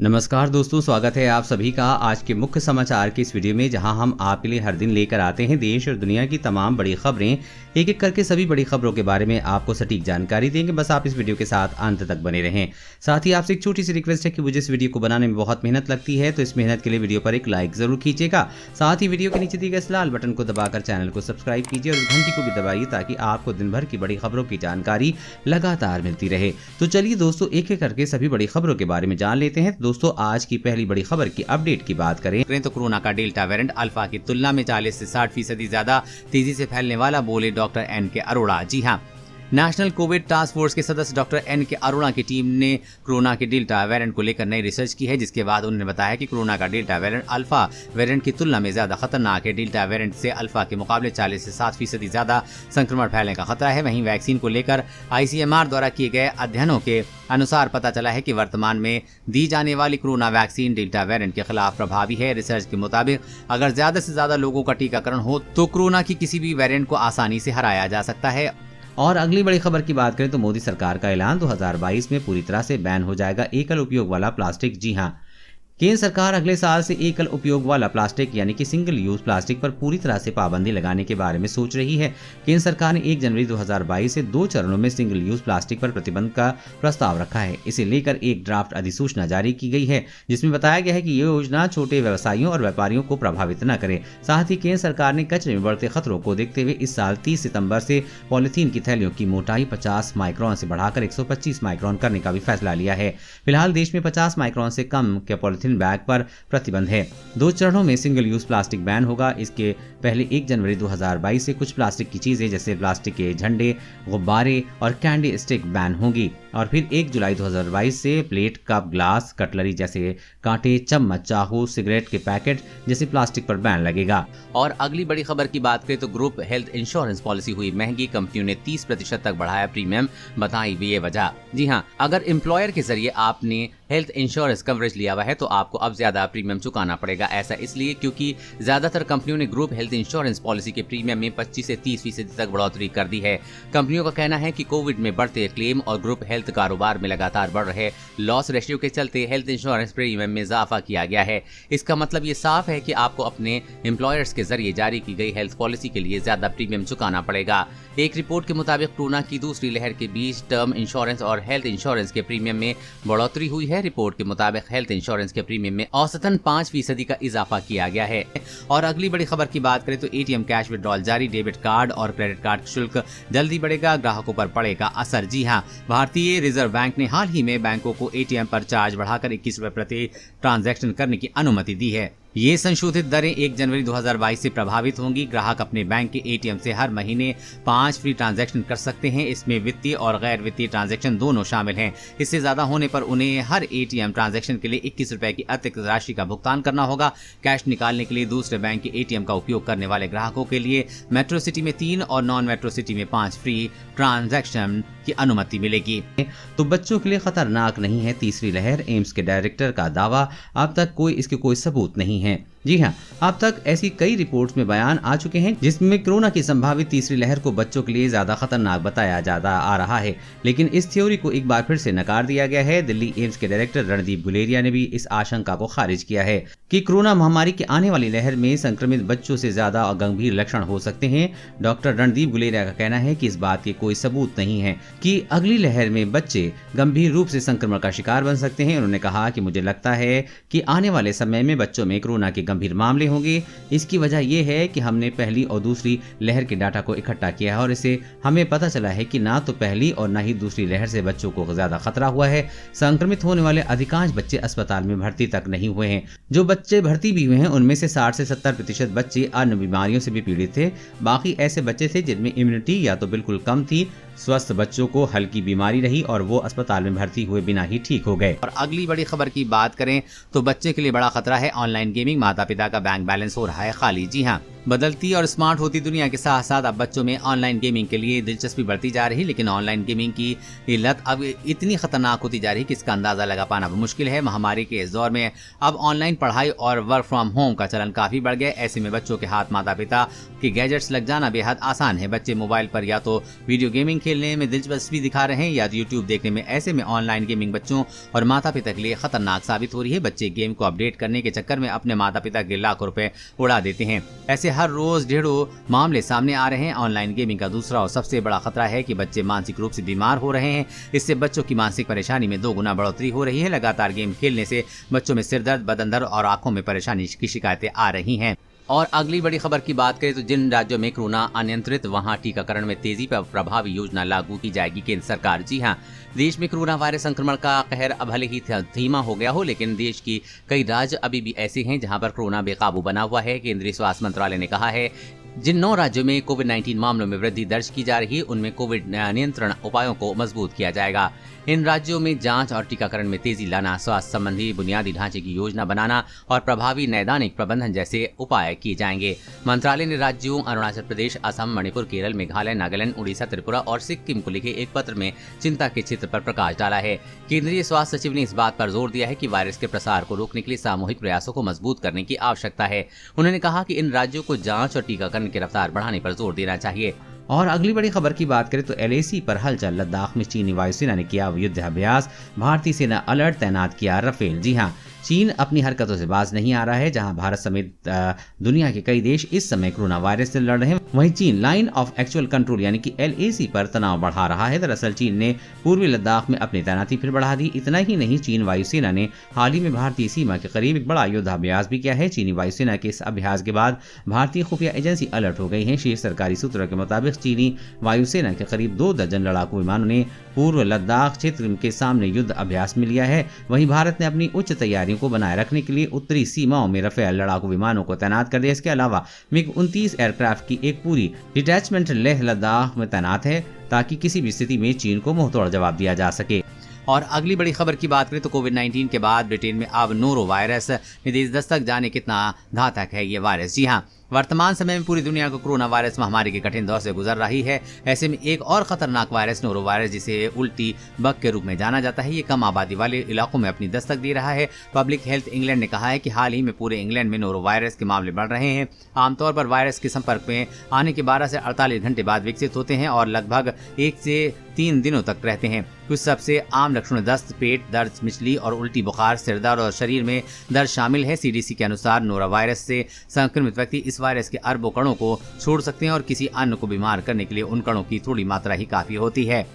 नमस्कार दोस्तों, स्वागत है आप सभी का आज के मुख्य समाचार की इस वीडियो में, जहां हम आपके लिए हर दिन लेकर आते हैं देश और दुनिया की तमाम बड़ी खबरें। एक एक करके सभी बड़ी खबरों के बारे में आपको सटीक जानकारी देंगे। बस आप इस वीडियो के साथ अंत तक बने रहें। साथ ही आपसे एक छोटी सी रिक्वेस्ट है कि मुझे इस वीडियो को बनाने में बहुत मेहनत लगती है, तो इस मेहनत के लिए वीडियो पर एक लाइक जरूर कीजिएगा। साथ ही वीडियो के नीचे दिए गए इस लाल बटन को दबाकर चैनल को सब्सक्राइब कीजिए और घंटी को भी दबाइए, ताकि आपको दिन भर की बड़ी खबरों की जानकारी लगातार मिलती रहे। तो चलिए दोस्तों, एक एक करके सभी बड़ी खबरों के बारे में जान लेते हैं। दोस्तों, आज की पहली बड़ी खबर की अपडेट की बात करें तो कोरोना का डेल्टा वेरिएंट अल्फा की तुलना में 40 से 60% ज्यादा तेजी से फैलने वाला, बोले डॉक्टर एन के अरोड़ा। जी हां, नेशनल कोविड टास्क फोर्स के सदस्य डॉक्टर एन के अरोड़ा की टीम ने कोरोना के डेल्टा वेरिएंट को लेकर नई रिसर्च की है, जिसके बाद उन्होंने बताया कि कोरोना का डेल्टा वेरिएंट अल्फा वेरिएंट की तुलना में ज्यादा खतरनाक है। डेल्टा वेरिएंट से अल्फा के मुकाबले 40 से 60% ज्यादा संक्रमण फैलने का खतरा है। वहीं वैक्सीन को लेकर ICMR द्वारा किए गए अध्ययनों के अनुसार पता चला है कि वर्तमान में दी जाने वाली कोरोना वैक्सीन डेल्टा वेरिएंट के खिलाफ प्रभावी है। रिसर्च के मुताबिक अगर ज्यादा से ज्यादा लोगों का टीकाकरण हो तो कोरोना की किसी भी वेरिएंट को आसानी से हराया जा सकता है। और अगली बड़ी खबर की बात करें तो मोदी सरकार का ऐलान, 2022 में पूरी तरह से बैन हो जाएगा एकल उपयोग वाला प्लास्टिक। जी हां, केंद्र सरकार अगले साल से एकल उपयोग वाला प्लास्टिक यानी कि सिंगल यूज प्लास्टिक पर पूरी तरह से पाबंदी लगाने के बारे में सोच रही है। केंद्र सरकार ने 1 जनवरी 2022 से 2 चरणों में सिंगल यूज प्लास्टिक पर प्रतिबंध का प्रस्ताव रखा है। इसे लेकर एक ड्राफ्ट अधिसूचना जारी की गई है, जिसमें बताया गया है कि ये योजना छोटे व्यवसायियों और व्यापारियों को प्रभावित न करे। साथ ही केंद्र सरकार ने कचरे में बढ़ते खतरों को देखते हुए इस साल 30 सितंबर से पॉलिथीन की थैलियों की मोटाई 50 माइक्रोन से बढ़ाकर 125 माइक्रोन करने का भी फैसला लिया है। फिलहाल देश में 50 माइक्रोन से कम के पॉलिथीन बैग पर प्रतिबंध है। 2 चरणों में सिंगल यूज प्लास्टिक बैन होगा। इसके पहले 1 जनवरी 2022 से कुछ प्लास्टिक की चीजें जैसे प्लास्टिक के झंडे, गुब्बारे और कैंडी स्टिक बैन होंगी, और फिर 1 जुलाई 2022 से प्लेट, कप, ग्लास, कटलरी जैसे कांटे, चम्मच, चाकू, सिगरेट के पैकेट जैसे प्लास्टिक पर बैन लगेगा। और अगली बड़ी खबर की बात करें तो ग्रुप हेल्थ इंश्योरेंस पॉलिसी हुई महंगी, कंपनियों ने 30% तक बढ़ाया प्रीमियम, बताई ये वजह। जी हाँ, अगर एम्प्लॉयर के जरिए आपने हेल्थ इंश्योरेंस कवरेज लिया हुआ है तो आपको अब ज्यादा प्रीमियम चुकाना पड़ेगा। ऐसा इसलिए क्योंकि ज्यादातर कंपनियों ने ग्रुप हेल्थ इंश्योरेंस पॉलिसी के प्रीमियम में 25 से 30% तक बढ़ोतरी कर दी है। कंपनियों का कहना है कि कोविड में बढ़ते क्लेम और ग्रुप हेल्थ कारोबार में लगातार बढ़ रहे लॉस रेशियो के चलते हेल्थ इंश्योरेंस प्रीमियम में इजाफा किया गया है। इसका मतलब ये साफ है कि आपको अपने एम्प्लॉयर्स के जरिए जारी की गई हेल्थ पॉलिसी के लिए ज्यादा प्रीमियम चुकाना पड़ेगा। एक रिपोर्ट के मुताबिक कोरोना की दूसरी लहर के बीच टर्म इंश्योरेंस और हेल्थ इंश्योरेंस के प्रीमियम में बढ़ोतरी हुई है। रिपोर्ट के मुताबिक हेल्थ इंश्योरेंस के प्रीमियम में औसतन 5% का इजाफा किया गया है। और अगली बड़ी खबर की बात करें तो ATM कैश विड्रॉल जारी, डेबिट कार्ड और क्रेडिट कार्ड शुल्क जल्दी बढ़ेगा, ग्राहकों पर पड़ेगा असर। जी हां, भारतीय रिजर्व बैंक ने हाल ही में बैंकों को ATM पर चार्ज बढ़ाकर 21 रुपए प्रति ट्रांजैक्शन करने की अनुमति दी है। ये संशोधित दरें 1 जनवरी 2022 से प्रभावित होंगी। ग्राहक अपने बैंक के ATM से हर महीने 5 फ्री ट्रांजैक्शन कर सकते हैं। इसमें वित्तीय और गैर वित्तीय ट्रांजैक्शन दोनों शामिल हैं। इससे ज्यादा होने पर उन्हें हर ATM ट्रांजैक्शन के लिए 21 रुपए की अतिरिक्त राशि का भुगतान करना होगा। कैश निकालने के लिए दूसरे बैंक के ATM का उपयोग करने वाले ग्राहकों के लिए मेट्रो सिटी में 3 और नॉन मेट्रो सिटी में 5 फ्री ट्रांजैक्शन की अनुमति मिलेगी। तो बच्चों के लिए खतरनाक नहीं है तीसरी लहर, एम्स के डायरेक्टर का दावा। अब तक इसके कोई सबूत नहीं है। जी हाँ, अब तक ऐसी कई रिपोर्ट्स में बयान आ चुके हैं जिसमें कोरोना की संभावित तीसरी लहर को बच्चों के लिए ज्यादा खतरनाक बताया जाता आ रहा है, लेकिन इस थ्योरी को एक बार फिर से नकार दिया गया है। दिल्ली एम्स के डायरेक्टर रणदीप गुलेरिया ने भी इस आशंका को खारिज किया है कि कोरोना महामारी की आने वाली लहर में संक्रमित बच्चों से ज्यादा गंभीर लक्षण हो सकते हैं। डॉक्टर रणदीप गुलेरिया का कहना है कि इस बात के कोई सबूत नहीं है कि अगली लहर में बच्चे गंभीर रूप से संक्रमण का शिकार बन सकते हैं। उन्होंने कहा कि मुझे लगता है कि आने वाले समय में बच्चों में कोरोना के गंभीर मामले होंगे। इसकी वजह यह है कि हमने पहली और दूसरी लहर के डाटा को इकट्ठा किया है और इससे हमें पता चला है कि ना तो पहली और ना ही दूसरी लहर से बच्चों को ज्यादा खतरा हुआ है। संक्रमित होने वाले अधिकांश बच्चे अस्पताल में भर्ती तक नहीं हुए हैं। जो बच्चे भर्ती भी हुए हैं उनमें से 60 से 70% बच्चे अन्य बीमारियों से भी पीड़ित थे। बाकी ऐसे बच्चे थे जिनमें इम्यूनिटी या तो बिल्कुल कम थी। स्वस्थ बच्चों को हल्की बीमारी रही और वो अस्पताल में भर्ती हुए बिना ही ठीक हो गए। और अगली बड़ी खबर की बात करें तो बच्चे के लिए बड़ा खतरा है ऑनलाइन गेमिंग, माता पिता का बैंक बैलेंस हो रहा है खाली। जी हाँ, बदलती और स्मार्ट होती दुनिया के साथ साथ अब बच्चों में ऑनलाइन गेमिंग के लिए दिलचस्पी बढ़ती जा रही, लेकिन ऑनलाइन गेमिंग की ये लत अब इतनी खतरनाक होती जा रही कि इसका अंदाजा लगा पाना मुश्किल है। महामारी के इस दौर में अब ऑनलाइन पढ़ाई और वर्क फ्रॉम होम का चलन काफी बढ़ गया। ऐसे में बच्चों के हाथ माता पिता के गैजेट्स लग जाना बेहद आसान है। बच्चे मोबाइल पर या तो वीडियो गेमिंग खेलने में दिलचस्पी दिखा रहे हैं या यूट्यूब देखने में। ऐसे में ऑनलाइन गेमिंग बच्चों और माता पिता के लिए खतरनाक साबित हो रही है। बच्चे गेम को अपडेट करने के चक्कर में अपने माता पिता के लाखों रुपए उड़ा देते हैं। ऐसे हर रोज ढेरों मामले सामने आ रहे हैं। ऑनलाइन गेमिंग का दूसरा और सबसे बड़ा खतरा है कि बच्चे मानसिक रूप से बीमार हो रहे हैं। इससे बच्चों की मानसिक परेशानी में 2 गुना बढ़ोतरी हो रही है। लगातार गेम खेलने से बच्चों में सिर दर्द, बदन दर्द और आंखों में परेशानी की शिकायतें आ रही हैं। और अगली बड़ी खबर की बात करें तो जिन राज्यों में कोरोना अनियंत्रित, वहां टीकाकरण में तेजी पर प्रभावी योजना लागू की जाएगी केंद्र सरकार। जी हां, देश में कोरोना वायरस संक्रमण का कहर अब भले ही धीमा हो गया हो, लेकिन देश की कई राज्य अभी भी ऐसे हैं जहां पर कोरोना बेकाबू बना हुआ है। केंद्रीय स्वास्थ्य मंत्रालय ने कहा है जिन 9 राज्यों में कोविड-19 मामलों में वृद्धि दर्ज की जा रही है, उनमें कोविड नियंत्रण उपायों को मजबूत किया जाएगा। इन राज्यों में जांच और टीकाकरण में तेजी लाना, स्वास्थ्य संबंधी बुनियादी ढांचे की योजना बनाना और प्रभावी नैदानिक प्रबंधन जैसे उपाय किए जाएंगे। मंत्रालय ने राज्यों अरुणाचल प्रदेश, असम, मणिपुर, केरल, मेघालय, नागालैंड, उड़ीसा, त्रिपुरा और सिक्किम को लिखे एक पत्र में चिंता के चित्र पर प्रकाश डाला है। केंद्रीय स्वास्थ्य सचिव ने इस बात पर जोर दिया है कि वायरस के प्रसार को रोकने के लिए सामूहिक प्रयासों को मजबूत करने की आवश्यकता है। उन्होंने कहा कि इन राज्यों को जांच और टीकाकरण की रफ्तार बढ़ाने पर जोर देना चाहिए। और अगली बड़ी खबर की बात करें तो LAC पर हलचल, लद्दाख में चीनी वायुसेना ने किया युद्धाभ्यास, भारतीय सेना अलर्ट, तैनात किया राफेल। जी हां, चीन अपनी हरकतों से बाज नहीं आ रहा है। जहां भारत समेत दुनिया के कई देश इस समय कोरोना वायरस से लड़ रहे हैं, वहीं चीन लाइन ऑफ एक्चुअल कंट्रोल यानी कि LAC पर तनाव बढ़ा रहा है। दरअसल चीन ने पूर्वी लद्दाख में अपनी तैनाती फिर बढ़ा दी। इतना ही नहीं, चीन वायुसेना ने हाल ही में भारतीय सीमा के करीब एक बड़ा युद्धाभ्यास भी किया है। चीनी वायुसेना के इस अभ्यास के बाद भारतीय खुफिया एजेंसी अलर्ट हो गई है। शीर्ष सरकारी सूत्रों के मुताबिक चीनी वायुसेना के करीब 2 दर्जन लड़ाकू विमानों ने पूर्व लद्दाख क्षेत्र के सामने युद्ध अभ्यास में लिया है। वहीं भारत ने अपनी उच्च तैयारियों को बनाए रखने के लिए उत्तरी सीमाओं में राफेल लड़ाकू विमानों को तैनात कर दिया। इसके अलावा MiG-29 एयरक्राफ्ट की एक पूरी डिटैचमेंट लेह लद्दाख में तैनात है ताकि किसी भी स्थिति में चीन को मुंहतोड़ जवाब दिया जा सके। और अगली बड़ी खबर की बात करें तो कोविड-19 के बाद ब्रिटेन में अब नोरो वायरस ने देश दस्तक, जाने कितना घातक है ये वायरस। जी हां, वर्तमान समय में पूरी दुनिया को कोरोना वायरस महामारी के कठिन दौर से गुजर रही है। ऐसे में एक और खतरनाक वायरस नोरो वायरस, जिसे उल्टी बग के रूप में जाना जाता है, ये कम आबादी वाले इलाकों में अपनी दस्तक दे रहा है। पब्लिक हेल्थ इंग्लैंड ने कहा है कि हाल ही में पूरे इंग्लैंड में नोरो वायरस के मामले बढ़ रहे हैं। आमतौर पर वायरस के संपर्क में आने के 12 से 48 घंटे बाद विकसित होते हैं और लगभग 1 से 3 दिनों तक रहते हैं। कुछ सबसे आम लक्षण दस्त, पेट दर्द, मिचली और उल्टी, बुखार, सिरदर्द और शरीर में दर्द शामिल है। CDC के अनुसार नोरो वायरस से संक्रमित व्यक्ति इस वायरस के अरबों कणों को छोड़ सकते हैं और किसी अन्य को बीमार करने के लिए उन कणों की थोड़ी मात्रा ही काफी होती है।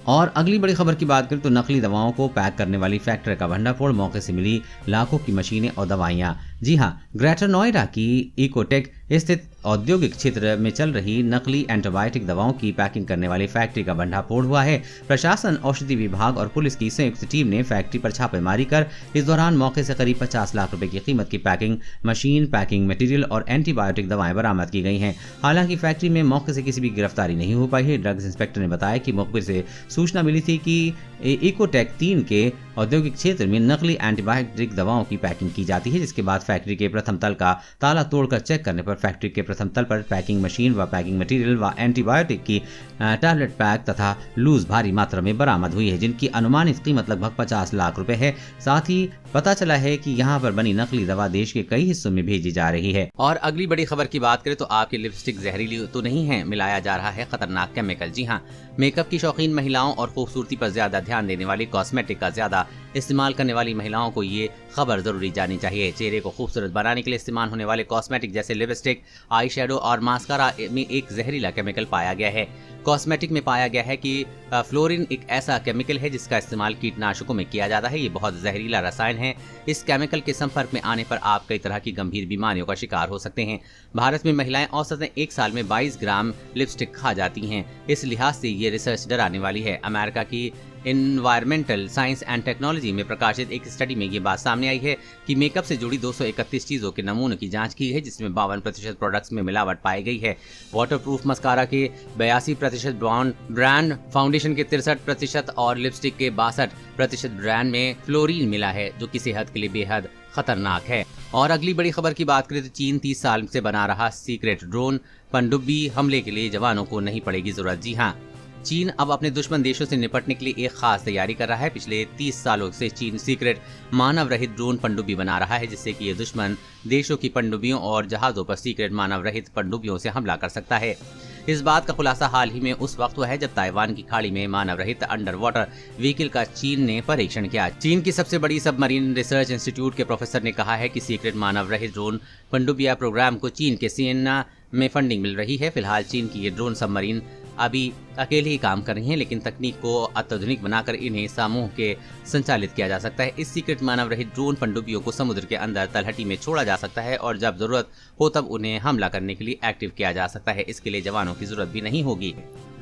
और अगली बड़ी खबर की बात करें तो नकली दवाओं को पैक करने वाली फैक्ट्री का भंडाफोड़, मौके से मिली लाखों की मशीनें और दवाइयां। जी हां, ग्रेटर नोएडा की इकोटेक स्थित औद्योगिक क्षेत्र में चल रही नकली एंटीबायोटिक दवाओं की पैकिंग करने वाली फैक्ट्री का भंडाफोड़ हुआ है। प्रशासन, औषधि विभाग और पुलिस की संयुक्त टीम ने फैक्ट्री पर छापेमारी कर इस दौरान मौके से करीब 50 लाख रुपए की कीमत की पैकिंग मशीन, पैकिंग मटेरियल और एंटीबायोटिक दवाएं बरामद की गई हैं। हालांकि फैक्ट्री में मौके से किसी भी गिरफ्तारी नहीं हो पाई है। ड्रग्स इंस्पेक्टर ने बताया कि मुखबिर से सूचना मिली थी कि इकोटेक 3 के औद्योगिक क्षेत्र में नकली एंटीबायोटिक दवाओं की पैकिंग की जाती है, जिसके बाद फैक्ट्री के प्रथम तल का ताला तोड़कर चेक करने पर फैक्ट्री के प्रथम तल पर पैकिंग मशीन व पैकिंग मटेरियल व एंटीबायोटिक की टैबलेट पैक तथा लूज भारी मात्रा में बरामद हुई है, जिनकी अनुमानित कीमत लगभग 50 लाख रुपए है। साथ ही पता चला है कि यहाँ पर बनी नकली दवा देश के कई हिस्सों में भेजी जा रही है। और अगली बड़ी खबर की बात करें तो आपकी लिपस्टिक जहरीली तो नहीं है, मिलाया जा रहा है खतरनाक केमिकल। जी हाँ, मेकअप की शौकीन महिलाओं और खूबसूरती पर ज्यादा ध्यान देने वाली, कॉस्मेटिक का ज्यादा इस्तेमाल करने वाली महिलाओं को ये खबर जरूरी जानी चाहिए। चेहरे को खूबसूरत बनाने के लिए इस्तेमाल होने वाले कॉस्मेटिक जैसे लिपस्टिक, आई शेडो और मास्कारा में एक जहरीला केमिकल पाया गया है। कॉस्मेटिक में पाया गया है कि फ्लोरीन एक ऐसा केमिकल है जिसका इस्तेमाल कीटनाशकों में किया जाता है। ये बहुत जहरीला रसायन है। इस केमिकल के संपर्क में आने पर आप कई तरह की गंभीर बीमारियों का शिकार हो सकते हैं। भारत में महिलाएं औसतन 1 साल में 22 ग्राम लिपस्टिक खा जाती हैं। इस लिहाज से ये रिसर्च डराने वाली है। अमेरिका की एनवायरमेंटल साइंस एंड टेक्नोलॉजी में प्रकाशित एक स्टडी में ये बात सामने आई है कि मेकअप से जुड़ी 231 चीजों के नमूनों की जांच की है, जिसमें 52% प्रोडक्ट्स में मिलावट पाई गई है। वाटरप्रूफ मस्कारा के 82% ब्रांड, फाउंडेशन के 63% और लिपस्टिक के 62% ब्रांड में फ्लोरीन मिला है, जो कि सेहत के लिए बेहद खतरनाक है। और अगली बड़ी खबर की बात करें तो चीन 30 साल से बना रहा सीक्रेट ड्रोन पनडुब्बी हमले के लिए जवानों को नहीं पड़ेगी जरूरत। जी हाँ, चीन अब अपने दुश्मन देशों से निपटने के लिए एक खास तैयारी कर रहा है। पिछले 30 सालों से चीन सीक्रेट मानव रहित ड्रोन पनडुब्बी बना रहा है, जिससे कि ये दुश्मन देशों की पनडुब्बियों और जहाजों पर सीक्रेट मानव रहित पनडुब्बियों से हमला कर सकता है। इस बात का खुलासा हाल ही में उस वक्त हुआ है जब ताइवान की खाड़ी में मानव रहित अंडर वाटर व्हीकल का चीन ने परीक्षण किया। चीन की सबसे बड़ी सबमरीन रिसर्च इंस्टीट्यूट के प्रोफेसर ने कहा है कि सीक्रेट मानव रहित ड्रोन पनडुब्बिया प्रोग्राम को चीन के सेना में फंडिंग मिल रही है। फिलहाल चीन की ये ड्रोन सबमरीन अभी अकेले ही काम कर रही हैं, लेकिन तकनीक को अत्याधुनिक बनाकर इन्हें समूह के संचालित किया जा सकता है। इस सीक्रेट मानव रहित ड्रोन पनडुब्बियों को समुद्र के अंदर तलहटी में छोड़ा जा सकता है और जब जरूरत हो तब उन्हें हमला करने के लिए एक्टिव किया जा सकता है। इसके लिए जवानों की जरूरत भी नहीं होगी।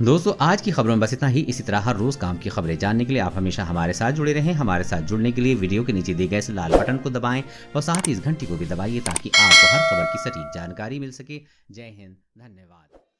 दोस्तों, आज की खबरों में बस इतना ही। इसी तरह हर रोज काम की खबरें जानने के लिए आप हमेशा हमारे साथ जुड़े रहें। हमारे साथ जुड़ने के लिए वीडियो के नीचे दिए गए इस लाल बटन को दबाएं और साथ ही इस घंटी को भी दबाइए ताकि आपको हर खबर की सटीक जानकारी मिल सके। जय हिंद, धन्यवाद।